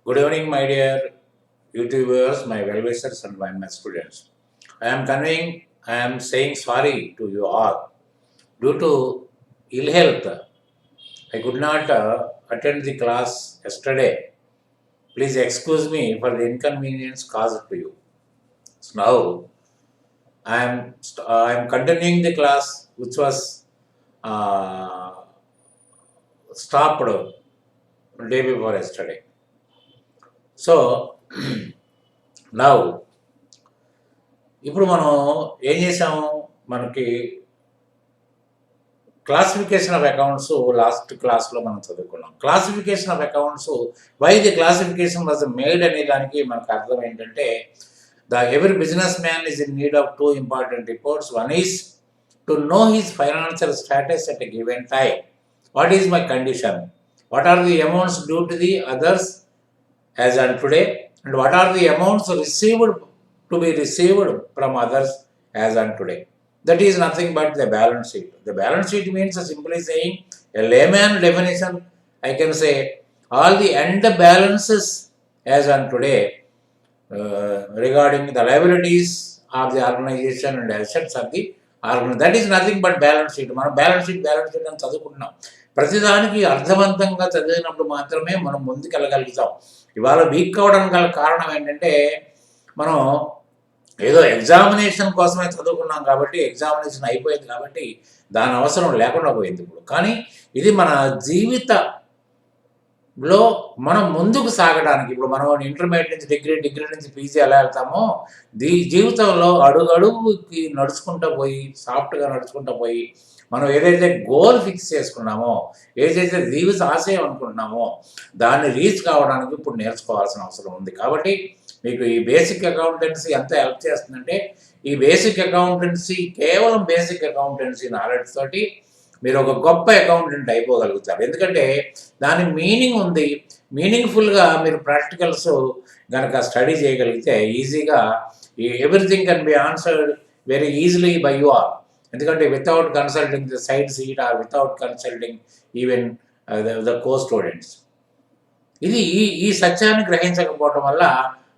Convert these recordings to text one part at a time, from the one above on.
Good evening, my dear YouTubers, my well-wishers, and my students. I am saying sorry to you all. Due to ill health, I could not attend the class yesterday. Please excuse me for the inconvenience caused to you. So now, I am continuing the class which was uh, stopped day before yesterday. So, now ఇప్పుడు మనం ఏం చేసాము, మనకి classification of accounts last క్లాస్లో మనం చదువుకున్నాం. Classification of accounts, why the classification was made అనే దానికి మనకు అర్థం ఏంటంటే, every businessman is in need of two important reports. One is to know his financial status at a given time. What is my condition? What are the amounts due to the others as on today? And what are the amounts to be received from others as on today? That is nothing but the balance sheet. The balance sheet means simply saying, a layman definition, I can say all the end balances as on today regarding the liabilities of the organization and assets of the organization. That is nothing but balance sheet. మనం balance sheet అని చదువుకుంటున్నాం. ప్రతిదానికి అర్థవంతంగా చదివినప్పుడు మాత్రమే మనం ముందుకెళ్ళగలుగుతాం. ఇవాళ week అవడానికి గల కారణం ఏంటంటే, మనం ఏదో ఎగ్జామినేషన్ కోసమే చదువుకున్నాం కాబట్టి, ఎగ్జామినేషన్ అయిపోయింది కాబట్టి దాని అవసరం లేకుండా పోయింది ఇప్పుడు. కానీ ఇది మన జీవితంలో మనం ముందుకు సాగడానికి, ఇప్పుడు మనం ఇంటర్మీడియట్ నుంచి డిగ్రీ నుంచి పీజీ ఎలా వెళ్తామో, జీవితంలో అడుగుకి నడుచుకుంటూ పోయి, సాఫ్ట్గా నడుచుకుంటూ పోయి, మనం ఏదైతే గోల్ ఫిక్స్ చేసుకున్నామో, ఏదైతే జీవిత ఆశయం అనుకుంటున్నామో, దాన్ని రీచ్ కావడానికి ఇప్పుడు నేర్చుకోవాల్సిన అవసరం ఉంది. కాబట్టి మీకు ఈ బేసిక్ అకౌంటెన్సీ ఎంత హెల్ప్ చేస్తుందంటే, ఈ బేసిక్ అకౌంటెన్సీ కేవలం బేసిక్ అకౌంటెన్సీ నాలెడ్జ్ తోటి మీరు ఒక గొప్ప అకౌంటెంట్ అయిపోగలుగుతారు. ఎందుకంటే దాని మీనింగ్ ఉంది. మీనింగ్ఫుల్గా మీరు ప్రాక్టికల్స్ కనుక స్టడీ చేయగలిగితే ఈజీగా everything can be answered very easily by you are. ఎందుకంటే without consulting the side seat or without consulting even the co students. ఇది ఈ సత్యాన్ని గ్రహించకపోవటం వల్ల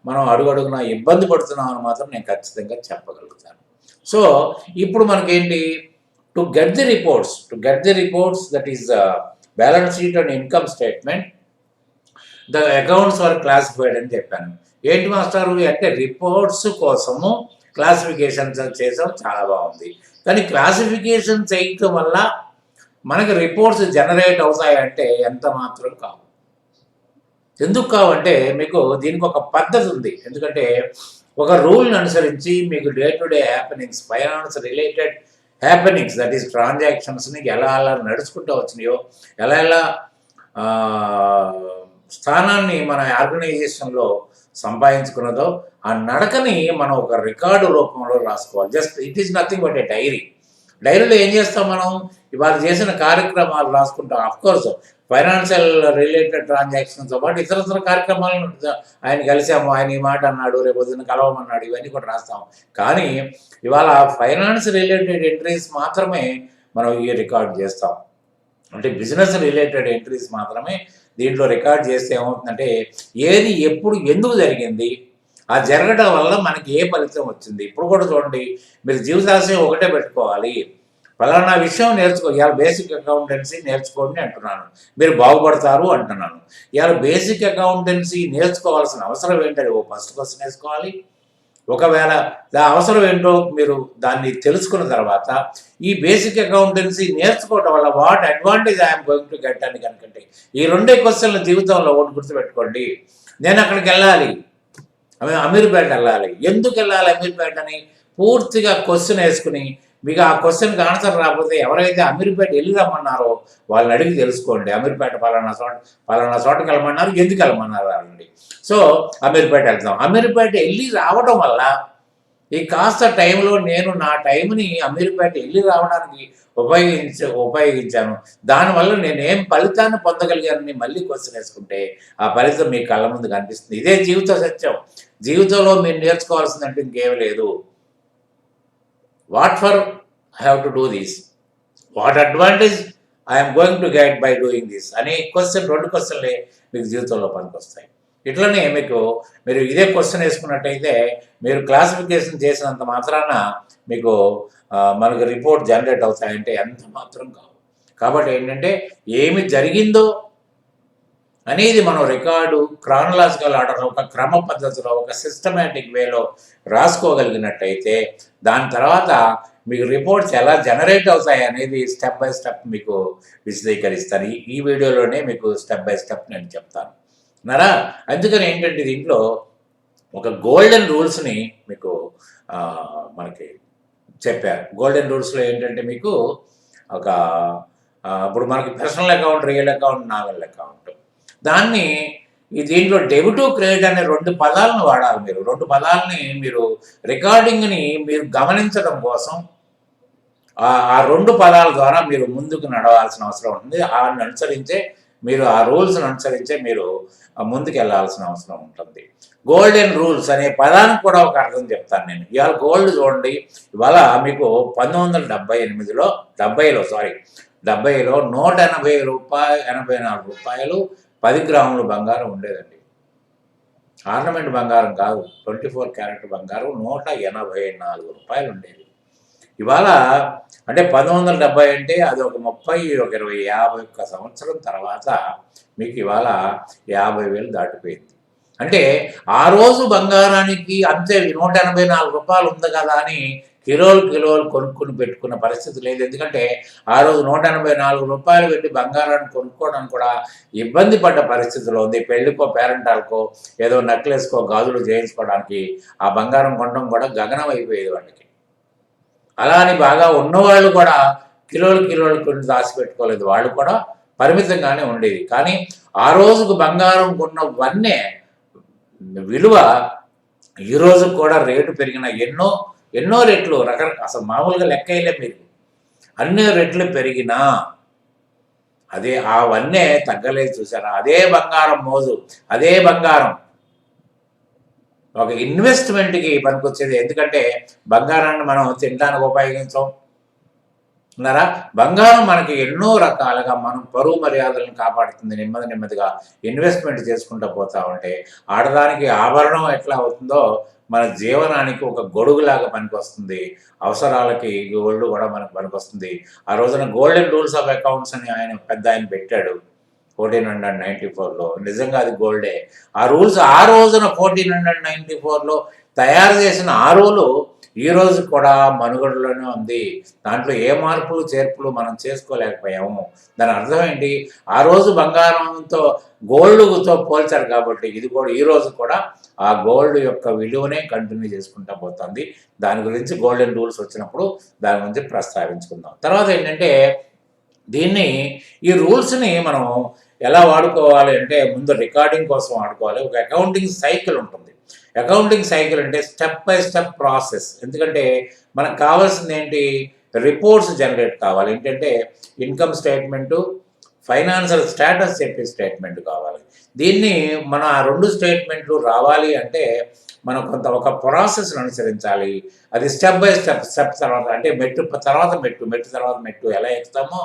మనం అడుగడుగునా ఇబ్బంది పడుతున్నామని మాత్రం నేను ఖచ్చితంగా చెప్పగలుగుతాను. సో ఇప్పుడు మనకేంటి, to get the reports that is balance sheet and income statement, the accounts are classified అని చెప్పాను. ఏంటి మాస్టారు అంటే, రిపోర్ట్స్ కోసము క్లాసిఫికేషన్ చేసాం, చాలా బాగుంది. కానీ క్లాసిఫికేషన్ చేయటం వల్ల మనకి రిపోర్ట్స్ జనరేట్ అవుతాయంటే ఎంత మాత్రం కావు. ఎందుకు కావంటే, మీకు దీనికి ఒక పద్ధతి ఉంది. ఎందుకంటే ఒక రూల్ని అనుసరించి మీకు day to day happenings, finance related happenings, that is ట్రాన్సాక్షన్స్ని ఎలా నడుచుకుంటూ వచ్చినాయో, ఎలా స్థానాన్ని మన ఆర్గనైజేషన్లో సంపాదించుకున్నదో, ఆ నడకని మనం ఒక రికార్డు రూపంలో రాసుకోవాలి. Just it is nothing but a డైరీలో ఏం చేస్తాం, మనం ఇవాళ చేసిన కార్యక్రమాలు రాసుకుంటాం. అఫ్కోర్స్ ఫైనాన్షియల్ రిలేటెడ్ ట్రాన్సాక్షన్స్తో పాటు ఇతర కార్యక్రమాలను, ఆయన కలిసాము, ఆయన ఈ మాట అన్నాడు, రేపు పొద్దున్న కలవమన్నాడు, ఇవన్నీ కూడా రాస్తాము. కానీ ఇవాళ ఫైనాన్స్ రిలేటెడ్ ఎంట్రీస్ మాత్రమే మనం ఈ రికార్డ్ చేస్తాం. అంటే బిజినెస్ రిలేటెడ్ ఎంట్రీస్ మాత్రమే దీంట్లో రికార్డ్ చేస్తే ఏమవుతుందంటే, ఏది ఎప్పుడు ఎందుకు జరిగింది, ఆ జరగడం వల్ల మనకి ఏ ఫలితం వచ్చింది. ఇప్పుడు కూడా చూడండి, మీరు జీవితాశయం ఒకటే పెట్టుకోవాలి, ఫలానా విషయం ఇవాళ బేసిక్ అకౌంటెన్సీ నేర్చుకోండి అంటున్నాను, మీరు బాగుపడతారు అంటున్నాను. ఇవాళ బేసిక్ అకౌంటెన్సీ నేర్చుకోవాల్సిన అవసరం ఏంటంటే, ఫస్ట్ క్వశ్చన్ వేసుకోవాలి. ఒకవేళ అవసరం ఏంటో మీరు దాన్ని తెలుసుకున్న తర్వాత, ఈ బేసిక్ అకౌంటెన్సీ నేర్చుకోవడం వల్ల what advantage I'm going to get అని కనుకంటే, ఈ రెండే క్వశ్చన్ల జీవితంలో ఒకటి గుర్తుపెట్టుకోండి. నేను అక్కడికి వెళ్ళాలి, అమీర్పేట వెళ్ళాలి, ఎందుకు వెళ్ళాలి అమీర్పేట అని పూర్తిగా క్వశ్చన్ వేసుకుని, మీకు ఆ క్వశ్చన్కి ఆన్సర్ రాకపోతే ఎవరైతే అమీర్పేట వెళ్ళి రమ్మన్నారో వాళ్ళని అడిగి తెలుసుకోండి. అమీర్పేట పలానా చోటకి వెళ్ళమన్నారు, ఎందుకు వెళ్ళమన్నారు అనండి. సో అమీర్పేట వెళ్తాం. అమీర్పేట వెళ్ళి రావడం వల్ల ఈ కాస్త టైంలో నేను నా టైంని అమీర్పేట వెళ్ళి రావడానికి ఉపయోగించాను. దానివల్ల నేనేం ఫలితాన్ని పొందగలిగానని మళ్ళీ క్వశ్చన్ వేసుకుంటే ఆ ఫలితం మీ కళ్ళ ముందు కనిపిస్తుంది. ఇదే జీవిత సత్యం. జీవితంలో మీరు నేర్చుకోవాల్సిందంటే ఇంకేం లేదు. What for I have to do this, what advantage I'm going to get by doing this అనే క్వశ్చన్, రెండు క్వశ్చన్లే మీకు జీవితంలో పనికొస్తాయి. ఇట్లనే మీరు ఇదే క్వశ్చన్ వేసుకున్నట్టయితే మీరు క్లాసిఫికేషన్ చేసినంత మాత్రాన మీకు మనకు రిపోర్ట్ జనరేట్ అవుతాయంటే ఎంత మాత్రం కావు. కాబట్టి ఏంటంటే ఏమి జరిగిందో అనేది మనం రికార్డు క్రానలాజికల్ ఆర్డర్లో ఒక క్రమ పద్ధతిలో ఒక సిస్టమేటిక్ వేలో రాసుకోగలిగినట్టయితే దాని తర్వాత మీకు రిపోర్ట్స్ ఎలా జనరేట్ అవుతాయి అనేది స్టెప్ బై స్టెప్ మీకు విశదీకరిస్తాను. ఈ వీడియోలోనే మీకు స్టెప్ బై స్టెప్ నేను చెప్తాను నరా. అందుకని ఏంటంటే దీంట్లో ఒక గోల్డెన్ రూల్స్ని మీకు మనకి చెప్పారు. గోల్డెన్ రూల్స్లో ఏంటంటే మీకు ఒక ఇప్పుడు మనకి personal account, real account, nominal account, దాన్ని దీంట్లో డెబిట్ క్రెడిట్ అనే 2 పదాలను వాడాలి. మీరు 2 పదాలని మీరు రికార్డింగ్ని మీరు గమనించడం కోసం ఆ 2 పదాల ద్వారా మీరు ముందుకు నడవాల్సిన అవసరం ఉంటుంది. వాటిని అనుసరించే మీరు ఆ రూల్స్ని అనుసరించే మీరు ముందుకు వెళ్ళాల్సిన అవసరం ఉంటుంది. గోల్డెన్ రూల్స్ అనే పదానికి కూడా ఒక అర్థం చెప్తాను నేను. ఇవాళ గోల్డ్ చూడండి, ఇవాళ మీకు 1970లో 184 రూపాయలు 10 గ్రాములు బంగారం ఉండేదండి. ఆర్నమెంట్ బంగారం కాదు, 24 క్యారెట్ బంగారం 184 రూపాయలు ఉండేది. ఇవాళ అంటే 1970 అంటే అది ఒక 30, 20, 51 సంవత్సరం తర్వాత మీకు ఇవాళ 50,000 దాటిపోయింది. అంటే ఆ రోజు బంగారానికి అంతే 184 రూపాయలు ఉంది కదా అని కిలోలు కొనుక్కుని పెట్టుకున్న పరిస్థితి లేదు. ఎందుకంటే ఆ రోజు 184 రూపాయలు పెట్టి బంగారాన్ని కొనుక్కోవడానికి కూడా ఇబ్బంది పడ్డ పరిస్థితిలో ఉంది. పెళ్లికో పేరెంటాలకో ఏదో నెక్లెస్కో గాజులు చేయించుకోవడానికి ఆ బంగారం కొనడం కూడా గగనం అయిపోయేది వాళ్ళకి. అలా అని బాగా ఉన్నవాళ్ళు కూడా కిలోలు కొన్ని దాచిపెట్టుకోలేదు, వాళ్ళు కూడా పరిమితంగానే ఉండేది. కానీ ఆ రోజుకు బంగారం కొన్నవన్నీ విలువ ఈ రోజు కూడా రేటు పెరిగిన ఎన్నో రెట్లు అసలు మామూలుగా లెక్క వేయలేం మీరు. అన్ని రెట్లు పెరిగినా అదే అవన్నీ తగ్గలేదు. చూసారా? అదే బంగారం మోజు, అదే బంగారం ఒక ఇన్వెస్ట్మెంట్కి పనికొచ్చేది. ఎందుకంటే బంగారాన్ని మనం తినడానికి ఉపయోగించాం అన్నారా. బంగారం మనకి ఎన్నో రకాలుగా మనం పరువు మర్యాదలను కాపాడుతుంది. నెమ్మదిగా ఇన్వెస్ట్మెంట్ చేసుకుంటూ పోతా ఉంటే ఆడదానికి ఆభరణం ఎట్లా అవుతుందో మన జీవనానికి ఒక గొడుగులాగా పనికొస్తుంది. అవసరాలకి గోల్డ్ కూడా మనకు పనికొస్తుంది. ఆ రోజున గోల్డెన్ రూల్స్ ఆఫ్ అకౌంట్స్ అని ఆయన పెట్టాడు 1494లో. నిజంగా అది గోల్డే. ఆ రూల్స్ ఆ రోజున 1494లో తయారు చేసిన ఆ రూలు ఈ రోజు కూడా మనుగడలోనే ఉంది. దాంట్లో ఏ మార్పులు చేర్పులు మనం చేసుకోలేకపోయాము. దాని అర్థం ఏంటి? ఆ రోజు బంగారంతో గోల్డ్తో పోల్చారు కాబట్టి ఇది కూడా ఈ రోజు కూడా ఆ గోల్డ్ యొక్క విలువనే కంటిన్యూ చేసుకుంటూ పోతుంది. దాని గురించి గోల్డెన్ రూల్స్ వచ్చినప్పుడు దాని గురించి ప్రస్తావించుకుందాం. తర్వాత ఏంటంటే ఈ రూల్స్ని మనం ఎలా వాడుకోవాలి అంటే ముందు రికార్డింగ్ కోసం వాడుకోవాలి. ఒక అకౌంటింగ్ సైకిల్ ఉంటుంది. అకౌంటింగ్ సైకిల్ అంటే స్టెప్ బై స్టెప్ ప్రాసెస్. ఎందుకంటే మనకు కావాల్సింది ఏంటి? రిపోర్ట్స్ జనరేట్ కావాలి. ఏంటంటే ఇన్కమ్ స్టేట్మెంటు, ఫైనాన్షియల్ స్టేటస్ చెప్పే స్టేట్మెంట్ కావాలి. దీన్ని మన ఆ 2 స్టేట్మెంట్లు రావాలి అంటే మనం ఒక ప్రాసెస్ని అనుసరించాలి. అది స్టెప్ బై స్టెప్ తర్వాత అంటే మెట్టు తర్వాత మెట్టు ఎలా ఎక్కుతామో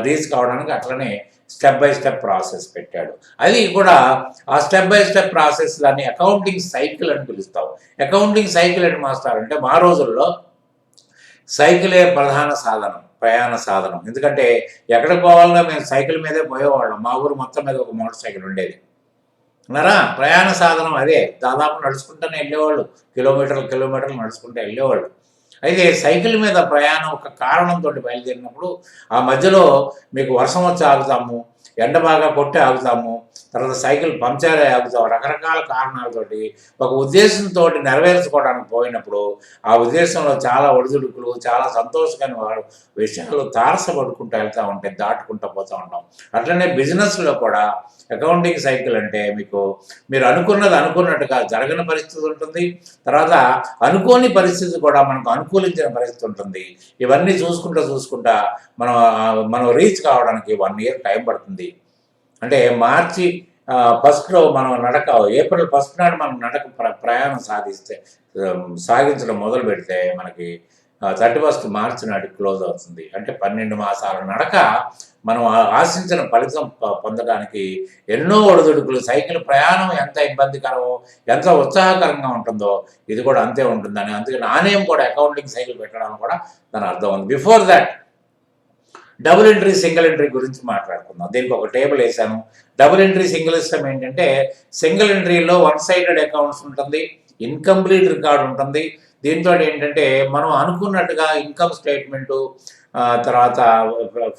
రీచ్ కావడానికి అట్లనే స్టెప్ బై స్టెప్ ప్రాసెస్ పెట్టాడు. అది కూడా ఆ స్టెప్ బై స్టెప్ ప్రాసెస్ దాన్ని అకౌంటింగ్ సైకిల్ అని పిలుస్తాం. అకౌంటింగ్ సైకిల్ అని మాస్టర్ అంటే మా రోజుల్లో సైకిలే ప్రయాణ సాధనం. ఎందుకంటే ఎక్కడికి పోవాలన్నా మేము సైకిల్ మీదే పోయేవాళ్ళం. మా ఊరు మొత్తం మీద ఒక మోటార్ సైకిల్ ఉండేది. ప్రయాణ సాధనం అదే. దాదాపు నడుచుకుంటూనే వెళ్ళేవాళ్ళు, కిలోమీటర్లు నడుచుకుంటూ వెళ్ళేవాళ్ళు. అయితే సైకిల్ మీద ప్రయాణం ఒక కారణంతో బయలుదేరినప్పుడు ఆ మధ్యలో మీకు వర్షం వచ్చి ఆగుతాము, ఎండ బాగా కొట్టి ఆగుతాము, తర్వాత సైకిల్ పంక్చర్ ఆగుతాము. రకరకాల కారణాలతోటి ఒక ఉద్దేశంతో నెరవేర్చుకోవడానికి పోయినప్పుడు ఆ ఉద్దేశంలో చాలా ఒడిదుడుకులు, చాలా సంతోషకరమైన విషయాలు తారసపడుకుంటూ వెళ్తూ ఉంటాయి, దాటుకుంటూ పోతూ ఉంటాం. అట్లనే బిజినెస్లో కూడా అకౌంటింగ్ సైకిల్ అంటే మీరు అనుకున్నట్టుగా జరగని పరిస్థితి ఉంటుంది. తర్వాత అనుకోని పరిస్థితి కూడా మనకు అనుకూలించిన పరిస్థితి ఉంటుంది. ఇవన్నీ చూసుకుంటా మనం రీచ్ కావడానికి 1 year టైం పడుతుంది. అంటే మార్చి 1 మనం ఏప్రిల్ 1 నాడు మనం ప్రయాణం సాగించడం మొదలు పెడితే మనకి 31 మార్చి నాటికి క్లోజ్ అవుతుంది. అంటే 12 మాసాల నడక మనం ఆశించిన ఫలితం పొందడానికి ఎన్నో ఒడిదుడుకులు. సైకిల్ ప్రయాణం ఎంత ఇబ్బందికరమో, ఎంత ఉత్సాహకరంగా ఉంటుందో ఇది కూడా అంతే ఉంటుందని. అందుకే నా నేమ్ కూడా అకౌంటింగ్ సైకిల్ పెట్టడానికి కూడా దాని అర్థం ఉంది. Before that double entry, single entry గురించి మాట్లాడుకుందాం. దీనికి ఒక టేబుల్ వేసాను. డబుల్ ఎంట్రీ, సింగిల్ సిస్టమ్ ఏంటంటే సింగిల్ ఎంట్రీలో వన్ సైడెడ్ అకౌంట్స్ ఉంటుంది, ఇన్కంప్లీట్ రికార్డ్ ఉంటుంది. దీంతో ఏంటంటే మనం అనుకున్నట్టుగా ఇన్కమ్ స్టేట్మెంటు, తర్వాత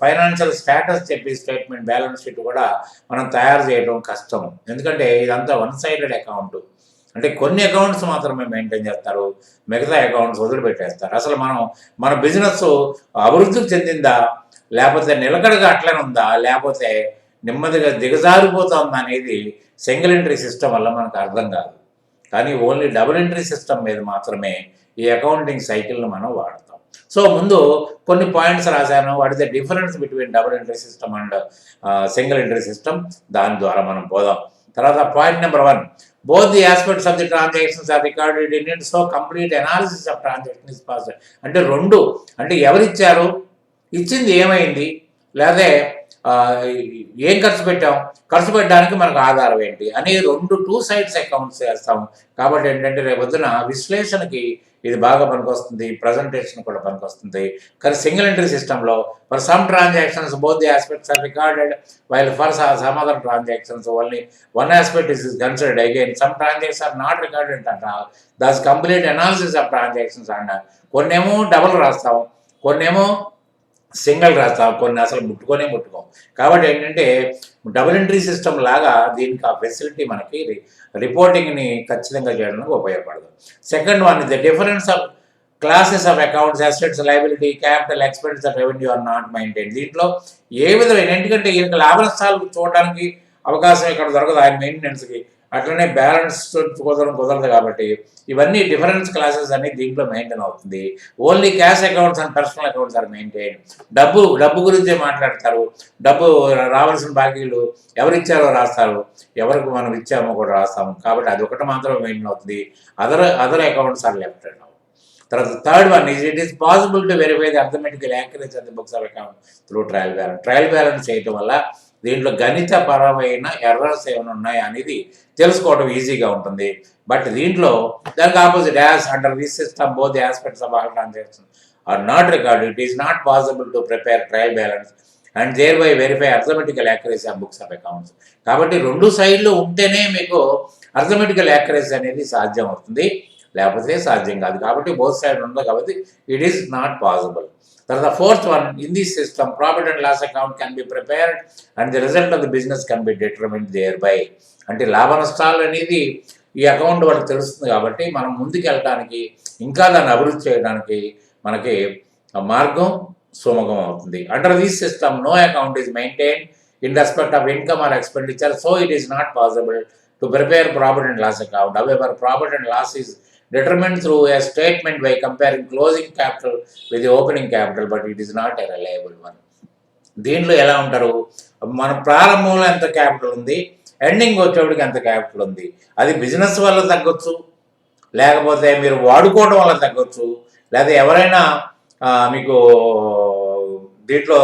ఫైనాన్షియల్ స్టేటస్ చెప్పి స్టేట్మెంట్, బ్యాలెన్స్ షీట్ కూడా మనం తయారు చేయడం కష్టం. ఎందుకంటే ఇదంతా వన్ సైడెడ్ అకౌంట్. అంటే కొన్ని అకౌంట్స్ మాత్రమే మెయింటైన్ చేస్తారు, మిగతా అకౌంట్స్ వదిలిపెట్టేస్తారు. అసలు మన బిజినెస్ అభివృద్ధి చెందిందా, లేకపోతే నిలకడగా అట్లనే ఉందా, లేకపోతే నెమ్మదిగా దిగజారిపోతుందా అనేది సింగిల్ ఎంట్రీ సిస్టమ్ వల్ల మనకు అర్థం కాదు. కానీ ఓన్లీ డబుల్ ఎంట్రీ సిస్టమ్ మీద మాత్రమే ఈ అకౌంటింగ్ సైకిల్ను మనం వాడతాం. సో ముందు కొన్ని పాయింట్స్ రాశాను. What is the difference between double entry system and single entry system, దాని ద్వారా మనం పోదాం. తర్వాత point number 1, both the aspects of the transactions are recorded in it, so complete analysis of transaction is possible. అంటే రెండు, అంటే ఎవరిచ్చారు, ఇచ్చింది ఏమైంది, లేదా ఏం ఖర్చు పెట్టాం, ఖర్చు పెట్టడానికి మనకు ఆధారం ఏంటి అని టూ సైడ్స్ అకౌంట్స్ చేస్తాం. కాబట్టి ఏంటంటే రేపొద్దున విశ్లేషణకి ఇది బాగా పనికొస్తుంది, ప్రజెంటేషన్ కూడా పనికొస్తుంది. కానీ సింగిల్ ఎంట్రీ సిస్టంలో for some transactions both the aspects are recorded, while for some other transactions only one aspect is considered. Again some transactions are not recorded అంట. That's complete analysis of transactions అంట. కొన్నేమో double రాస్తాం, కొన్నేమో single రాస్తాం, కొన్ని అసలు ముట్టుకోం. కాబట్టి ఏంటంటే డబుల్ ఎంట్రీ సిస్టమ్ లాగా దీనికి ఆ ఫెసిలిటీ మనకి రిపోర్టింగ్ని ఖచ్చితంగా చేయడానికి ఉపయోగపడదు. Second one is the difference of classes of accounts, assets, liability, capital, expenditure, revenue are not maintain. దీంట్లో ఏ విధమైన, ఎందుకంటే ఈయనకి లాభ నష్టాలు చూడడానికి అవకాశం ఇక్కడ దొరకదు ఆయన మెయింటెనెన్స్కి. అట్లనే బ్యాలెన్స్ కుదరదు. కాబట్టి ఇవన్నీ డిఫరెన్స్ క్లాసెస్ అన్ని దీంట్లో మెయింటైన్ అవుతుంది. Only cash accounts and personal accounts are maintain. డబ్బు గురించే మాట్లాడతారు. డబ్బు రావాల్సిన బాకీలు ఎవరిచ్చారో రాస్తారు, ఎవరికి మనం ఇచ్చామో కూడా రాస్తాము. కాబట్టి అది ఒకటి మాత్రమే మెయింటైన్ అవుతుంది. Other accounts are left. తర్వాత third one is it is possible to verify the arithmetical accuracy of the books of account through trial balance. Trial balance చేయటం వల్ల దీంట్లో గణితపరమైన ఎర్రర్స్ ఏమైనా ఉన్నాయా అనేది తెలుసుకోవడం ఈజీగా ఉంటుంది. బట్ దీంట్లో దానికి opposite, as under this system both the aspects of all transactions are not recorded, it is not possible to prepare trial balance and thereby verify arithmetical accuracy of books of accounts. కాబట్టి రెండు సైడ్లు ఉంటేనే మీకు arithmetical accuracy అనేది సాధ్యం అవుతుంది, లేకపోతే సాధ్యం కాదు. కాబట్టి బోత్ సైడ్ ఉండదు, కాబట్టి ఇట్ ఈస్ నాట్ పాసిబుల్. తర్వాత fourth one, in this system profit and loss account can be prepared and the result of the business can be determined thereby. అంటే లాభ నష్టాలు అనేది ఈ అకౌంట్ వాళ్ళకి తెలుస్తుంది. కాబట్టి మనం ముందుకు వెళ్ళడానికి, ఇంకా దాన్ని అభివృద్ధి చేయడానికి మనకి మార్గం సుమగం అవుతుంది. Under this system no account is maintain in respect of income or expenditure, so it is not possible to prepare profit and loss account. However, profit and loss is determined through a statement by comparing closing capital with the opening capital, but it is not a reliable one. దీంట్లో ఎలా ఉంటారు, మన ప్రారంభంలో ఎంత capital ఉంది, ending వచ్చేప్పటికి ఎంత capital ఉంది. అది బిజినెస్ వల్ల తగ్గొచ్చు, లేకపోతే మీరు వాడుకోవడం వల్ల తగ్గొచ్చు, లేదా ఎవరైనా మీకు దీంట్లో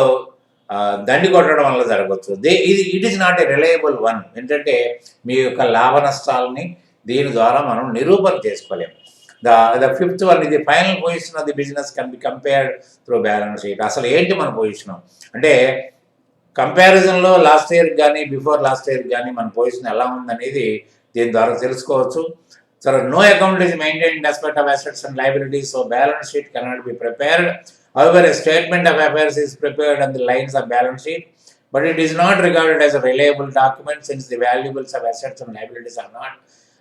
దండి కొట్టడం వల్ల జరగవచ్చు. It is not a reliable one. ఏంటంటే మీ యొక్క లాభ నష్టాలని దీని ద్వారా మనం నిరూపణ చేసుకోలేము. ద ఫిఫ్త్ వన్, ఇది final position of the business can be compared through balance sheet. అసలు ఏంటి మన పొజిషన్ అంటే కంపారిజన్లో లాస్ట్ ఇయర్ కానీ బిఫోర్ లాస్ట్ ఇయర్ కానీ మన పొజిషన్ ఎలా ఉందనేది దీని ద్వారా తెలుసుకోవచ్చు. సరే, no account is maintain in respect of assets and liabilities, so balance sheet cannot be prepared. However, a statement of affairs is prepared on the lines of balance sheet, but it is not regarded as a reliable document since the valuables of assets and liabilities are not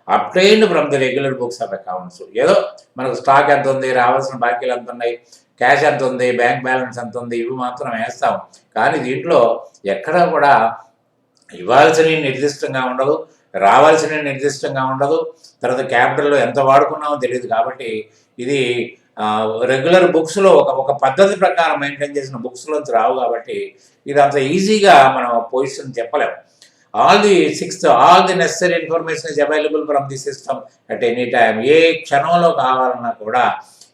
obtained from the regular books of accounts. ఏదో మనకు stock ఎంత ఉంది, రావాల్సిన బాకీలు ఎంత ఉన్నాయి, cash ఎంత ఉంది, బ్యాంక్ బ్యాలెన్స్ ఎంత ఉంది, ఇవి మాత్రం వేస్తాం. కానీ దీంట్లో ఎక్కడా కూడా ఇవ్వాల్సినవి నిర్దిష్టంగా ఉండదు, రావాల్సినవి నిర్దిష్టంగా ఉండదు. తర్వాత క్యాపిటల్లో ఎంత వాడుకున్నామో తెలియదు. కాబట్టి ఇది రెగ్యులర్ బుక్స్లో ఒక పద్ధతి ప్రకారం మెయింటైన్ చేసిన బుక్స్లోంచి రావు. కాబట్టి ఇది అంత ఈజీగా మనం పొజిషన్ చెప్పలేము. All the necessary information is available from the system at any time. ఏ క్షణంలో కావాలన్నా కూడా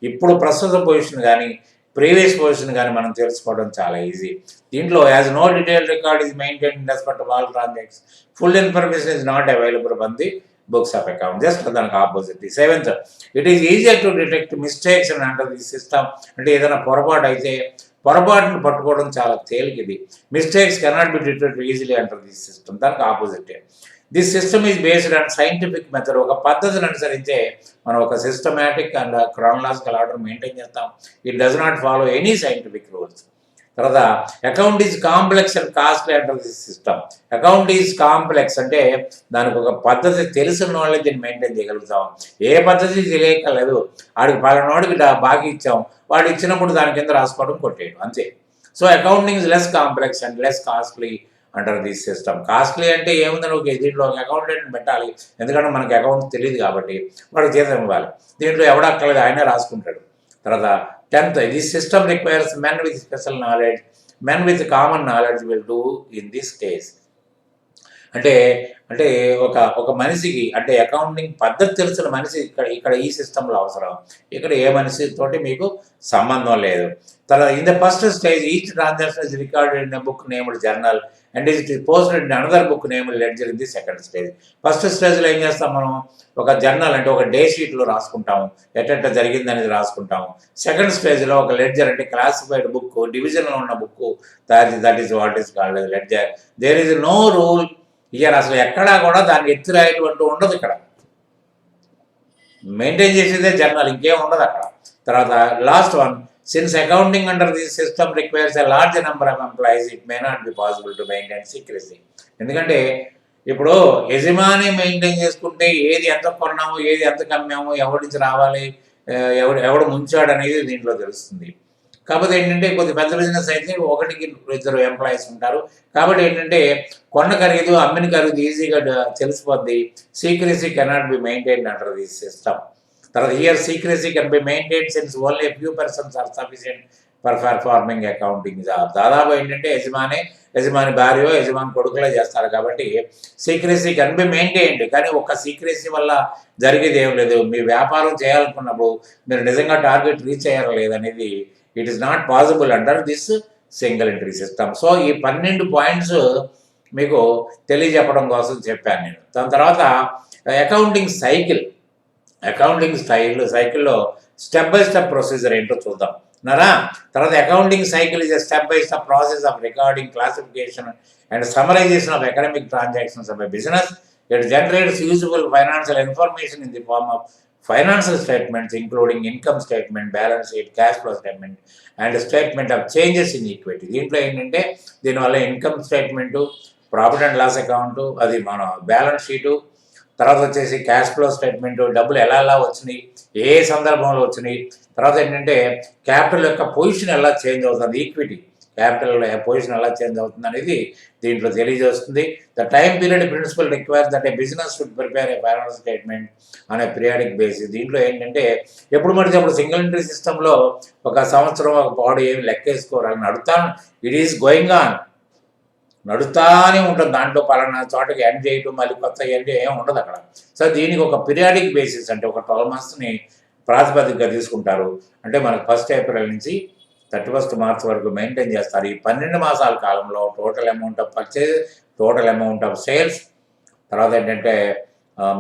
ఇప్పుడు ప్రస్తుత పొజిషన్ కానీ ప్రీవియస్ పొజిషన్ కానీ మనం తెలుసుకోవడం చాలా ఈజీ. దీంట్లో as no detail record is maintain in respect of all transactions, full information is not available from the books of account. Just దానికి opposite. Seventh, it is easier to detect mistakes and under the system. అంటే ఏదైనా పొరపాటు అయితే పొరపాటును పట్టుకోవడం చాలా తేలికది. Mistakes cannot be detected easily under the system. దానికి opposite. This system is based on scientific method. ఒక పద్ధతిని అనుసరించే మనం ఒక systematic and chronological order maintain చేస్తాం. It does not follow any scientific rules. తర్వాత account is complex and costly under the system. Account is complex అంటే దానికి ఒక పద్ధతి తెలిసిన వాళ్ళే దీన్ని మెయింటైన్ చేయగలుగుతాం. ఏ పద్ధతి తెలియకలేదు, వాడికి పలానోడికి బాకీ ఇచ్చాం, వాడు ఇచ్చినప్పుడు దాని కింద రాసుకోవడం కొట్టేయడం అంతే. So accounting is less complex and less costly under this system. Costly అంటే ఏముందని ఒక దీంట్లో ఒక అకౌంటెంట్ పెట్టాలి, ఎందుకంటే మనకి అకౌంట్ తెలియదు కాబట్టి వాడికి జీతం ఇవ్వాలి. దీంట్లో ఎవడక్కర్లేదు, ఆయనే రాసుకుంటాడు. తర్వాత 10th, this system requires men with special knowledge. Men with common knowledge will do in this case. అంటే అంటే ఒక మనిషికి అంటే అకౌంటింగ్ పద్ధతి తెలిసిన మనిషి ఇక్కడ ఈ సిస్టంలో అవసరం. ఇక్కడ ఏ మనిషితోటి మీకు సంబంధం లేదు. తర్వాత in the first stage each transaction is recorded in book named journal and it is posted in another book named ledger in the second stage. First స్టేజ్లో ఏం చేస్తాం మనం, ఒక జర్నల్ అంటే ఒక డే షీట్లో రాసుకుంటాము, ఎట్ట జరిగింది అనేది రాసుకుంటాము. సెకండ్ స్టేజ్లో ఒక లెడ్జర్ అంటే క్లాసిఫైడ్ బుక్, డివిజన్లో ఉన్న book, that is what is called ledger. There is no rule year. అసలు ఎక్కడా కూడా దాన్ని ఎత్తి రాయటం ఉండదు. ఇక్కడ మెయింటైన్ చేసేదే జర్నల్, ఇంకేం ఉండదు అక్కడ. తర్వాత last one, since accounting under this system requires a large number of employees it may not be possible to maintain secrecy. ఎందుకంటే ఇప్పుడు యజమాని మెయింటైన్ చేసుకుంటే ఏది ఎంత కొన్నాము, ఏది ఎంత కమ్మాము, ఎవరి నుంచి రావాలి, ఎవడు ముంచాడు అనేది దీంట్లో తెలుస్తుంది. కాకపోతే ఏంటంటే కొద్ది పెద్ద బిజినెస్ అయితే 1-2 ఎంప్లాయీస్ ఉంటారు. కాబట్టి ఏంటంటే కొన్న ఖరీదు అమ్మిన ఖరీదు ఈజీగా తెలిసిపోద్ది. Secrecy cannot be maintain under this system. తర్వాత here secrecy can be maintain since only few persons are sufficient for performing accounting job. దాదాపు ఏంటంటే యజమాని భార్యో యజమాని కొడుకులే చేస్తారు. కాబట్టి సీక్రెసీ కెన్ బి మెయింటైన్డ్. కానీ ఒక్క సీక్రెసీ వల్ల జరిగేది ఏం లేదు. మీ వ్యాపారం చేయాలనుకున్నప్పుడు మీరు నిజంగా టార్గెట్ రీచ్ అయ్యారా లేదనేది it is not possible under this single entry system. So ఈ 12 పాయింట్స్ మీకు తెలియజెప్పడం కోసం చెప్పాను నేను. దాని తర్వాత అకౌంటింగ్ సైకిల్లో స్టెప్ బై స్టెప్ ప్రొసీజర్ ఏంటో చూద్దాం నరా. తర్వాత accounting cycle is a step by step process of recording, classification and summarization of economic transactions of a business. It generates useful financial information in the form of financial statements including income statement, balance sheet, cash flow statement and statement of changes in equity. దీంట్లో ఏంటంటే దీనివల్ల income statement, profit and loss account, అది మన balance sheet, తర్వాత వచ్చేసి cash flow statement, డబ్బులు ఎలా వచ్చినాయి, ఏ సందర్భంలో వచ్చినాయి, తర్వాత ఏంటంటే క్యాపిటల్ యొక్క పొజిషన్ ఎలా చేంజ్ అవుతుంది, ఈక్విటీ క్యాపిటల్ పొజిషన్ ఎలా చేంజ్ అవుతుంది అనేది దీంట్లో తెలియజేస్తుంది. The time period principle requires that a business should prepare a financial statement అనే పీరియాడిక్ బేసిస్. దీంట్లో ఏంటంటే ఎప్పుడు పడితే అప్పుడు సింగిల్ ఎంట్రీ సిస్టంలో ఒక సంవత్సరం ఒక పాడు ఏమి లెక్కేసుకోవాలని ఇట్ ఈస్ గోయింగ్ ఆన్, నడుస్తానే ఉంటుంది. దాంట్లో పలానా చోటకి ఎండ్ చేయటం మళ్ళీ కొత్త ఎండ్ ఏమి ఉండదు అక్కడ. సో దీనికి ఒక పీరియాడిక్ బేసిస్ అంటే ఒక 12 monthsని ప్రాతిపదికగా తీసుకుంటారు. అంటే మనకు 1st April నుంచి 31st March వరకు మెయింటైన్ చేస్తారు. ఈ 12 మాసాల కాలంలో total amount of purchase, total amount of sales, తర్వాత ఏంటంటే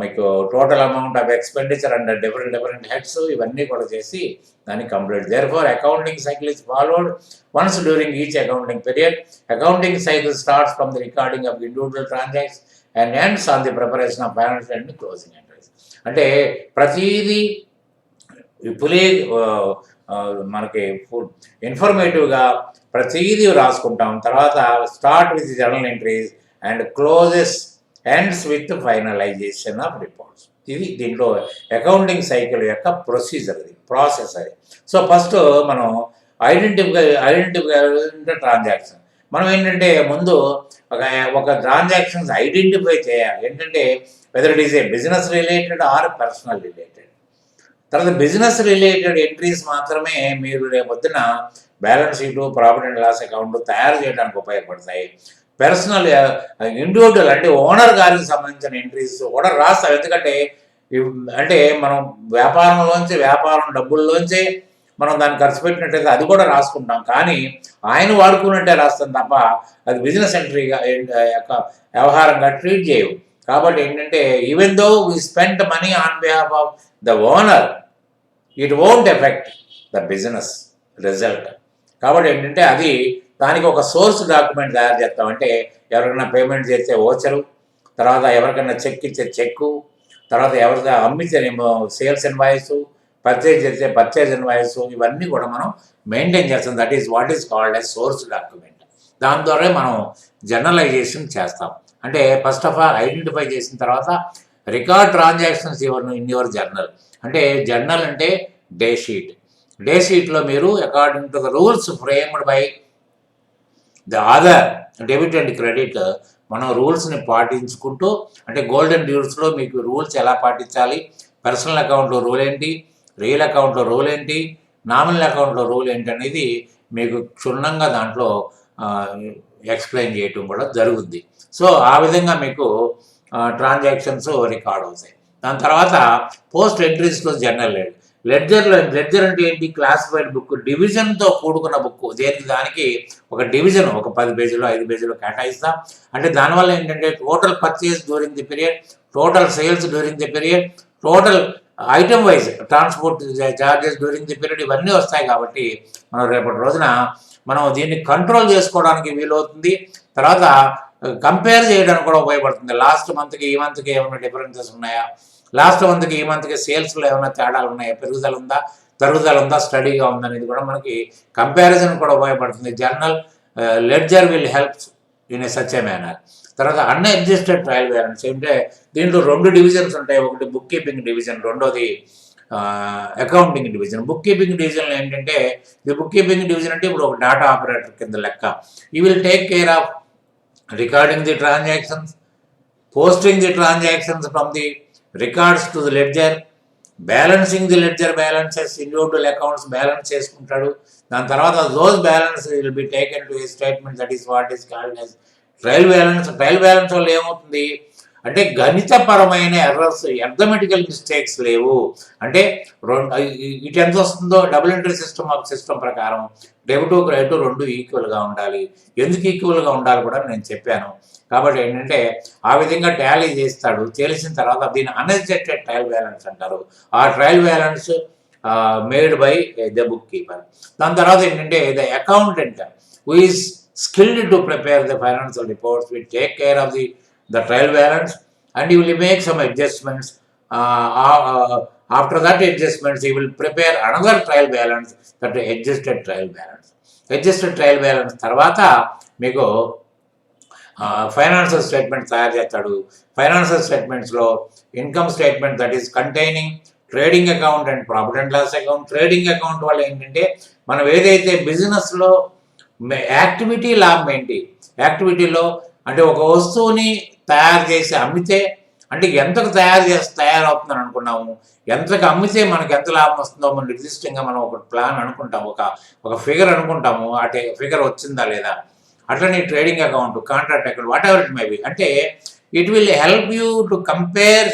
మీకు total amount of expenditure and different heads ఇవన్నీ కూడా చేసి దాన్ని complete. Therefore accounting cycle is followed once during each accounting period. Accounting cycle starts from the recording of individual transactions and ends on the preparation of financial and closing entries. అంటే ప్రతిదీ ఇప్పుడే మనకి ఇన్ఫర్మేటివ్గా ప్రతిదీ రాసుకుంటాం. తర్వాత start with journal entries and closes ends with finalization of reports. ఇది దీంట్లో accounting cycle యొక్క ప్రొసీజర్, అది ప్రాసెస్ అది. సో ఫస్ట్ మనం ఐడెంటిఫై ట్రాన్సాక్షన్. మనం ఏంటంటే ముందు ఒక ట్రాన్సాక్షన్స్ ఐడెంటిఫై చేయాలి. ఏంటంటే whether it is a business related or personal related. తర్వాత బిజినెస్ రిలేటెడ్ ఎంట్రీస్ మాత్రమే మీరు రేపొద్దున balance sheet, profit and loss account తయారు చేయడానికి ఉపయోగపడతాయి. పర్సనల్ ఇండివిజువల్ అంటే ఓనర్ గారికి సంబంధించిన ఎంట్రీస్ కూడా రాస్తాం. ఎందుకంటే అంటే మనం వ్యాపారం డబ్బుల్లోంచే మనం దాన్ని ఖర్చు పెట్టినట్టయితే అది కూడా రాసుకుంటాం. కానీ ఆయన వాడుకున్నట్టే రాస్తాం తప్ప అది బిజినెస్ ఎంట్రీగా యొక్క వ్యవహారంగా ట్రీట్ చేయవు. కాబట్టి ఏంటంటే even though we spend money on behalf of the owner, it won't effect the business result. కాబట్టి ఏంటంటే అది దానికి ఒక సోర్స్ డాక్యుమెంట్ తయారు చేస్తాం. అంటే ఎవరికైనా పేమెంట్ చేస్తే ఓచరు, తర్వాత ఎవరికైనా చెక్ ఇచ్చే చెక్కు, తర్వాత ఎవరికైనా అమ్మితే సేల్స్ ఇన్వాయిస్, పర్చేజ్ చేస్తే పర్చేజ్ ఇన్వాయిస్, ఇవన్నీ కూడా మనం మెయింటైన్ చేస్తాం. That is what is called a source document. దాని ద్వారా మనం జర్నలైజేషన్ చేస్తాం. అంటే ఫస్ట్ ఆఫ్ ఆల్ ఐడెంటిఫై చేసిన తర్వాత record transactions in your journal. అంటే జర్నల్ అంటే డే షీట్. డే షీట్లో మీరు according to the rules framed by the other debit and credit మనం రూల్స్ని పాటించుకుంటూ, అంటే గోల్డెన్ రూల్స్లో మీకు రూల్స్ ఎలా పాటించాలి, పర్సనల్ అకౌంట్లో రూల్ ఏంటి, రియల్ అకౌంట్లో రూల్ ఏంటి, నామినల్ అకౌంట్లో రూల్ ఏంటి అనేది మీకు క్షుణ్ణంగా దాంట్లో ఎక్స్ప్లెయిన్ చేయటం కూడా జరుగుద్ది. సో ఆ విధంగా మీకు ట్రాన్సాక్షన్స్ రికార్డ్ అవుతాయి. దాని తర్వాత పోస్ట్ ఎంట్రీస్లో జర్నల్ లెడ్జర్ అంటే ఏంటి, క్లాసిఫైడ్ బుక్, డివిజన్తో కూడుకున్న బుక్. దానికి ఒక డివిజన్ ఒక 10 పేజీలు 5 పేజీలు కేటాయిస్తాం. అంటే దానివల్ల ఏంటంటే total purchase during the period, total sales during the period, total item wise transport charges during the period, ఇవన్నీ వస్తాయి. కాబట్టి మనం రేపటి రోజున మనం దీన్ని కంట్రోల్ చేసుకోవడానికి వీలవుతుంది. తర్వాత కంపేర్ చేయడానికి కూడా ఉపయోగపడుతుంది. లాస్ట్ మంత్కి ఈ మంత్కి ఏమైనా డిఫరెన్సెస్ ఉన్నాయా, లాస్ట్ మంత్కి ఈ మంత్కి సేల్స్లో ఏమైనా తేడాలు ఉన్నాయా, పెరుగుదల ఉందా, తరుగుదల ఉందా, స్టడీగా ఉందా అనేది కూడా మనకి కంపారిజన్ కూడా ఉపయోగపడుతుంది. Journal ledger will help in a such a manner. తర్వాత అన్అడ్జస్టెడ్ ట్రయల్ బ్యాలెన్స్ అంటే దీంట్లో 2 డివిజన్స్ ఉంటాయి. ఒకటి బుక్ కీపింగ్ డివిజన్, రెండోది అకౌంటింగ్ డివిజన్. బుక్ కీపింగ్ డివిజన్లో ఏంటంటే ఇది బుక్ కీపింగ్ డివిజన్ అంటే ఇప్పుడు ఒక డేటా ఆపరేటర్ కింద లెక్క. ఈ will take care of recording the transactions, posting the transactions from the records to the ledger, balancing the ledger balances, individual accounts balance చేసుకుంటాడు. దాని తర్వాత those balance will be taken to a statement, that is what is called as trial balance. Trial balance వల్ల ఏమవుతుంది అంటే గణితపరమైన errors, arithmetical mistakes లేవు. అంటే ఇటు ఎంత వస్తుందో డబుల్ ఎంట్రీ సిస్టమ్ ప్రకారం డెబిట్ క్రెడిట్ 2 ఈక్వల్గా ఉండాలి. ఎందుకు ఈక్వల్గా ఉండాలి కూడా నేను చెప్పాను. కాబట్టి ఏంటంటే ఆ విధంగా టాలీ చేస్తాడు. చేసిన తర్వాత దీన్ని అన్అడ్జస్టెడ్ ట్రయల్ బ్యాలెన్స్ అంటారు. ఆ trial balance made by the book keeper. దాని తర్వాత ఏంటంటే the accountant who is skilled to prepare the financial reports will take care of the trial balance, and he will make some adjustments. After that adjustments, he will prepare another trial balance, that adjusted trial balance. Adjusted trial balance తర్వాత మీకు financial statement తయారు చేస్తాడు. Financial స్టేట్మెంట్స్లో income statement that is containing trading account and profit and loss account. Trading account వల్ల ఏంటంటే మనం ఏదైతే బిజినెస్లో యాక్టివిటీ లాభం ఏంటి, యాక్టివిటీలో అంటే ఒక వస్తువుని తయారు చేసి అమ్మితే అంటే ఎంతకు తయారవుతుందని అనుకున్నాము, ఎంతకు అమ్మితే మనకు ఎంత లాభం వస్తుందో మనం నిర్దిష్టంగా మనం ఒక ప్లాన్ అనుకుంటాము, ఒక ఫిగర్ అనుకుంటాము. అంటే ఫిగర్ వచ్చిందా లేదా. అట్లనే trading account, contract account, whatever it may be, అంటే it will help you to compare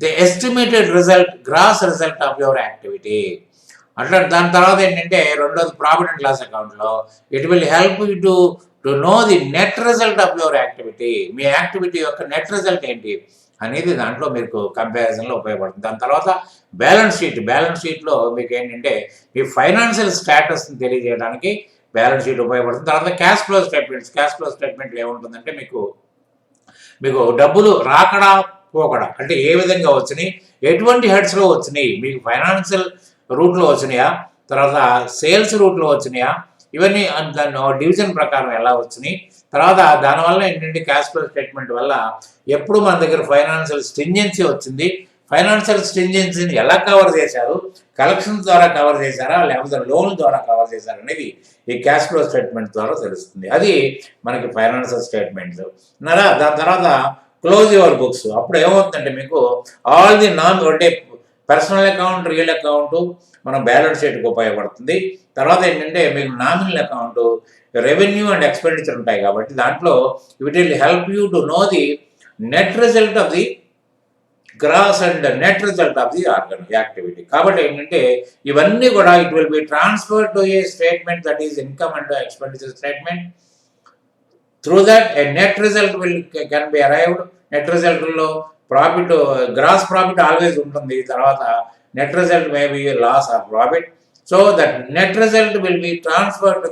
the estimated result, gross result of your activity. అట్లా దాని తర్వాత ఏంటంటే రెండోది ప్రాఫిట్ అండ్ లాస్ అకౌంట్లో it will help you to know the net result of your activity. మీ activity యొక్క net result ఏంటి అనేది దాంట్లో మీకు కంపారిజన్లో ఉపయోగపడుతుంది. దాని తర్వాత బ్యాలెన్స్ షీట్లో మీకు ఏంటంటే మీ ఫైనాన్షియల్ స్టేటస్ని తెలియజేయడానికి బ్యాలెన్స్ షీట్ ఉపయోగపడుతుంది. తర్వాత క్యాష్ ఫ్లో స్టేట్మెంట్లు ఏముంటుందంటే మీకు డబ్బులు రాకడా పోకడా అంటే ఏ విధంగా వచ్చినాయి, ఎటువంటి హెడ్స్లో వచ్చినాయి, మీకు ఫైనాన్షియల్ రూట్లో వచ్చినాయా, తర్వాత సేల్స్ రూట్లో వచ్చినాయా, ఇవన్నీ దాని డివిజన్ ప్రకారం ఎలా వచ్చినాయి. తర్వాత దానివల్ల ఏంటంటే క్యాష్ ఫ్లో స్టేట్మెంట్ వల్ల ఎప్పుడు మన దగ్గర ఫైనాన్షియల్ స్ట్రింజెన్సీ వచ్చింది, ఫైనాన్షియల్ స్ట్రింజెన్సీని ఎలా కవర్ చేశారు, కలెక్షన్స్ ద్వారా కవర్ చేశారా లేకపోతే లోన్ ద్వారా కవర్ చేశారా అనేది ఈ క్యాష్ ఫ్లో స్టేట్మెంట్ ద్వారా తెలుస్తుంది. అది మనకి ఫైనాన్షియల్ స్టేట్మెంట్స్. దాని తర్వాత క్లోజ్ యువర్ బుక్స్. అప్పుడు ఏమవుతుందంటే మీకు ఆల్ ది అంటే పర్సనల్ అకౌంట్, రియల్ అకౌంట్ మనం బ్యాలెన్స్ షీట్కి ఉపయోగపడుతుంది. తర్వాత ఏంటంటే మీకు nominal account revenue and expenditure ఉంటాయి కాబట్టి దాంట్లో it will help you to know the net result of the gross and net result of the organ activity. కాబట్టి ఏంటంటే ఇవన్నీ కూడా it will be transfer to a statement that is income and expenditure statement. Through that a net result can be arrived. Net రిజల్ట్లో profit, gross profit always ఉంటుంది, తర్వాత net result may be loss or profit. So that net result will be transfer to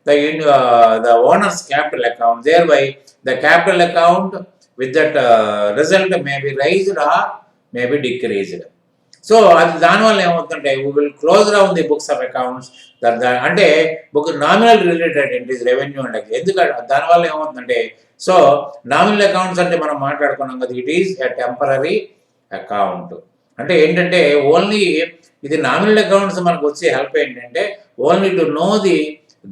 the owner's capital account. Thereby the capital account with that result may be raised or may be decreased. So అది దానివల్ల ఏమవుతుందంటే we will close down the books of accounts. అంటే book nominal related entries, revenue అంటే ఎందుకంటే దానివల్ల ఏమవుతుందంటే, so nominal accounts అంటే మనం మాట్లాడుకున్నాం కదా, it is a temporary account. అంటే ఏంటంటే ఓన్లీ ఇది నామినల్ అకౌంట్స్ మనకు వచ్చే హెల్ప్ ఏంటంటే only to know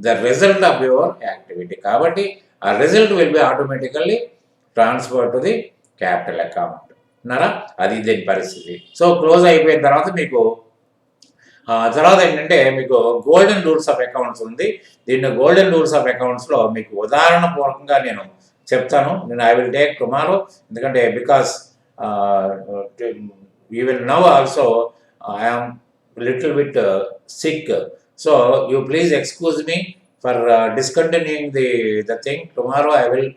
the result of your activity. కాబట్టి ఆ result will B automatically transfer to the capital account అన్నారా. అది దీని పరిస్థితి. సో క్లోజ్ అయిపోయిన తర్వాత మీకు తర్వాత ఏంటంటే మీకు గోల్డెన్ రూల్స్ ఆఫ్ అకౌంట్స్ ఉంది. దీన్ని గోల్డెన్ రూల్స్ ఆఫ్ అకౌంట్స్లో మీకు ఉదాహరణ పూర్వకంగా నేను చెప్తాను. నేను ఐ విల్ టేక్ టుమారో, ఎందుకంటే because even now also I'm little bit sick. So you please excuse me for discontinuing the thing. Tomorrow I will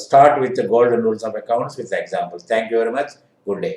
start with the golden rules of accounts with examples. Thank you very much. Good day.